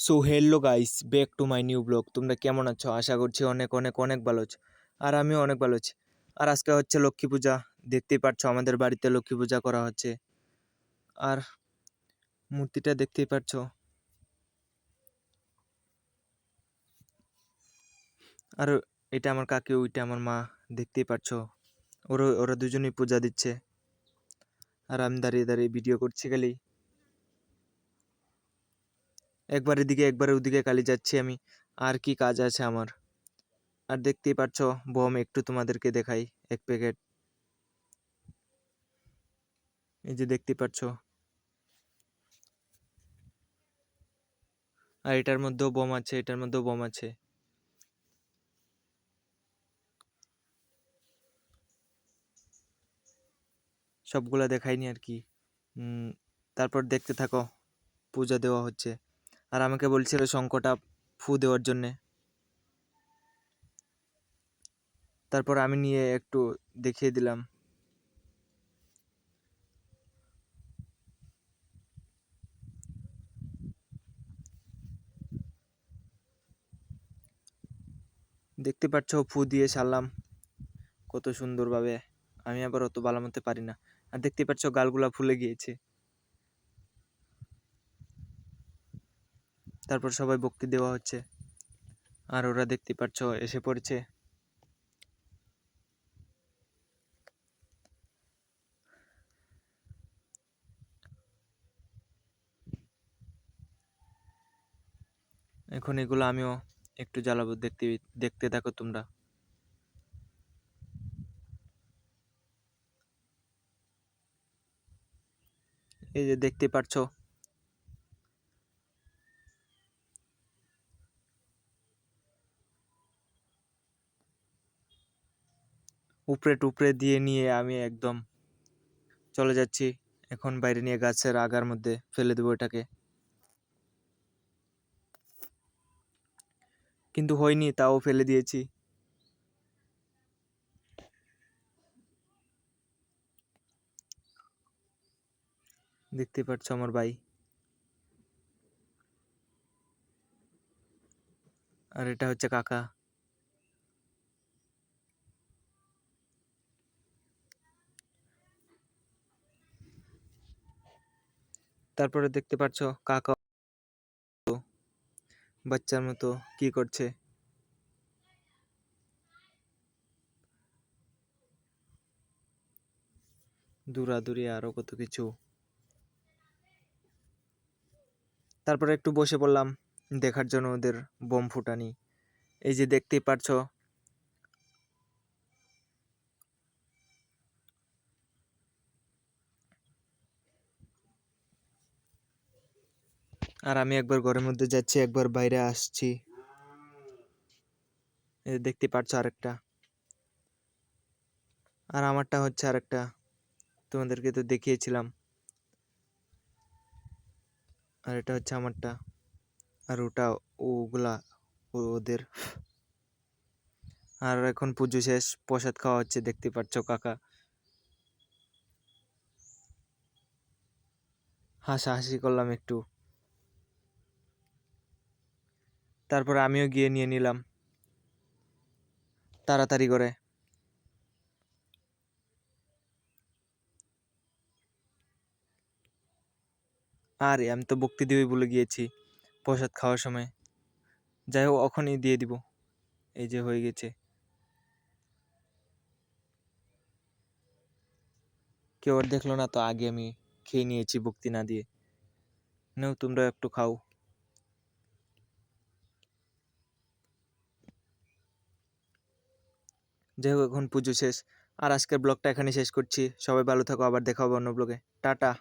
So hello guys, back to my new blog. তোমরা কেমন আছো? আশা করছি অনেক অনেক অনেক ভালো আছো। আর আমিও অনেক ভালো আছি। আর আজকে হচ্ছে লক্ষ্মী পূজা। দেখতেই পাচ্ছ আমাদের বাড়িতে লক্ষ্মী পূজা করা হচ্ছে। আর মূর্তিটা দেখতেই পাচ্ছ। আর এটা আমার কাকি, ওইটা আমার মা। দেখতেই পাচ্ছ, ওরা ওরা দুজনেই পূজা দিচ্ছে। আর আমি দাঁড়িয়ে দাঁড়িয়ে ভিডিও করছি খালি। একবার এদিকে একবার ওদিকে খালি যাচ্ছি আমি। আর কি কাজ আছে আমার? আর দেখতেই পাচ্ছ বোম, একটু তোমাদেরকে দেখাই। এক প্যাকেট, এই যে দেখতেই পাচ্ছ। আর এটার মধ্যেও বোম আছে, এটার মধ্যেও বোম আছে। সবগুলা দেখাইনি আর কি। তারপর দেখতে থাকো, পূজা দেওয়া হচ্ছে। আর আমাকে বলছিল শঙ্খটা ফু দেওয়ার জন্যে। তারপর আমি নিয়ে একটু দেখিয়ে দিলাম। দেখতে পাচ্ছ ফু দিয়ে সারলাম কত সুন্দরভাবে। আমি আবার অত ভালো মতে পারি না। আর দেখতে পাচ্ছ গালগুলা ফুলে গিয়েছে। তারপর সবাই বক্তি দেওয়া হচ্ছে। আর ওরা দেখতে পাচ্ছ এসে পড়েছে। এখন এগুলো আমিও একটু জ্বালাবো। দেখতে দেখতে থাকো তোমরা। এই যে দেখতে পাচ্ছ, উপরে টুপরে দিয়ে নিয়ে আমি একদম চলে যাচ্ছি। এখন বাইরে নিয়ে গাছের আগার মধ্যে ফেলে দেবো এটাকে। কিন্তু হয়নি, তাও ফেলে দিয়েছি। দেখতে পাচ্ছ আমার ভাই। আর এটা হচ্ছে কাকা। তারপরে দেখতে পাচ্ছ কাকা বাচ্চার মতো কি করছে। দূরাদূরি আরো কত কিছু। তারপরে একটু বসে পড়লাম দেখার জন্য ওদের বোম ফুটানি। এই যে দেখতেই পাচ্ছ। আর আমি একবার ঘরের মধ্যে যাচ্ছি, একবার বাইরে আসছি। এই যে দেখতে পাচ্ছ আরেকটা। আর আমারটা হচ্ছে আরেকটা, তোমাদেরকে তো দেখিয়েছিলাম। আর এটা হচ্ছে আমারটা। আর ওটা ওগুলা ওদের। আর এখন পুজো শেষ, প্রসাদ খাওয়া হচ্ছে। দেখতে পাচ্ছ কাকা হাসাহাসি করলাম একটু। তারপর আমিও গিয়ে নিয়ে নিলাম তাড়াতাড়ি করে। আর আমি তো বক্তি দিবই ভুলে গিয়েছি প্রসাদ খাওয়ার সময়। যাই হোক, ওখানেই দিয়ে দিব। এই যে হয়ে গেছে। কেউ আর দেখলো না তো, আগে আমি খেয়ে নিয়েছি বক্তি না দিয়ে। নাও তোমরা একটু খাও। যাই হোক, এখন পুজো শেষ। আর আজকের ব্লগটা এখানে শেষ করছি। সবাই ভালো থাকো, আবার দেখা হবে অন্য ব্লগে। টাটা।